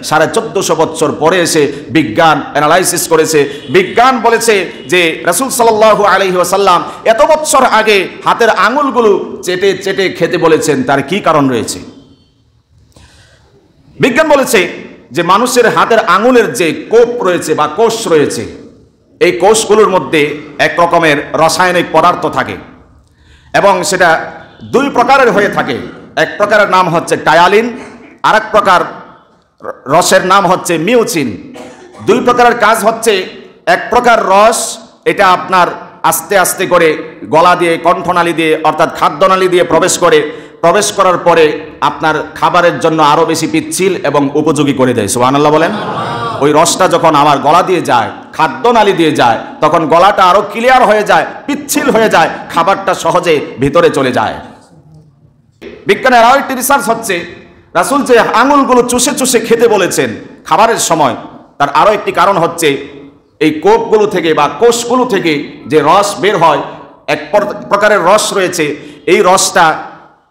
1450 বছর পরে এসে বিজ্ঞান অ্যানালাইসিস করেছে, বিজ্ঞান বলেছে যে রাসূল সাল্লাল্লাহু আলাইহি ওয়াসাল্লাম এত বছর আগে হাতের আঙুলগুলো চেটে চেটে খেতে বলেছেন, তার কি কারণ রয়েছে? বিজ্ঞান বলেছে যে মানুষের হাতের আঙুলের যে কোপ রয়েছে বা কোষ রয়েছে, এই কোষগুলোর মধ্যে এক রকমের রাসায়নিক পদার্থ থাকে এবং সেটা দুই প্রকারের হয়ে থাকে। এক প্রকারের নাম হচ্ছে টায়ালিন, আর এক প্রকার রসের নাম হচ্ছে মিউচিন। দুই প্রকারের কাজ হচ্ছে, এক প্রকার রস এটা আপনার আস্তে আস্তে করে গলা দিয়ে, কণ্ঠনালী দিয়ে অর্থাৎ খাদ্যনালী দিয়ে প্রবেশ করার পরে আপনার খাবারের জন্য আরো বেশি পিচ্ছিল এবং উপযোগী করে দেয়। সুবহানাল্লাহ বলেন। ওই রসটা যখন আমার গলা দিয়ে যায়, খাদ্যনালী দিয়ে যায়, তখন গলাটা আরো ক্লিয়ার হয়ে যায়, পিচ্ছিল হয়ে যায়, খাবারটা সহজে ভিতরে চলে যায়। বিজ্ঞানের আরো একটি রিসার্চ হচ্ছে, রাসূল যে আঙুলগুলো চুষে চুষে খেতে বলেছেন খাবারের সময়, তার আরো একটি কারণ হচ্ছে এই কোপগুলো থেকে বা কোষগুলো থেকে যে রস বের হয়, এক প্রকারের রস রয়েছে, এই রসটা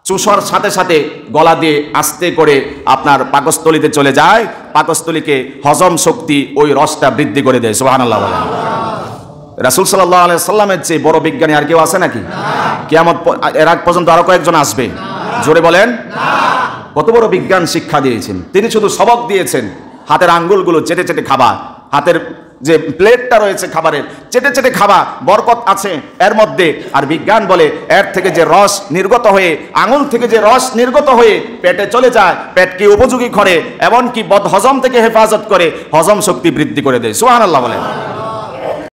চুষার সাথে সাথে গলা দিয়ে আস্তে করে আপনার পাকস্থলীতে চলে যায়, পাকস্থলীকে হজম শক্তি ওই রসটা বৃদ্ধি করে দেয়। সুবহানাল্লাহ বলেন। রাসূল সাল্লাল্লাহু আলাইহি সাল্লামের চেয়ে বড় বিজ্ঞানী আর কেউ আছে নাকি? কিয়ামত এর আগ পর্যন্ত আরো কয়েকজন আসবে? জোরে বলেন। কত বড় বিজ্ঞান শিক্ষা দিয়েছেন তিনি! শুধু সবক দিয়েছেন হাতের আঙ্গুলগুলো চেটে চেটে খাবা, হাতের যে প্লেটটা রয়েছে খাবারের চেটে চেটে খাবা, বরকত আছে এর মধ্যে। আর বিজ্ঞান বলে এর থেকে যে রস নির্গত হয়ে, আঙুল থেকে যে রস নির্গত হয়ে পেটে চলে যায়, পেটকে উপযোগী করে, এমনকি বদহজম থেকে হেফাজত করে, হজম শক্তি বৃদ্ধি করে দেয়। সুবহানাল্লাহ বলেন।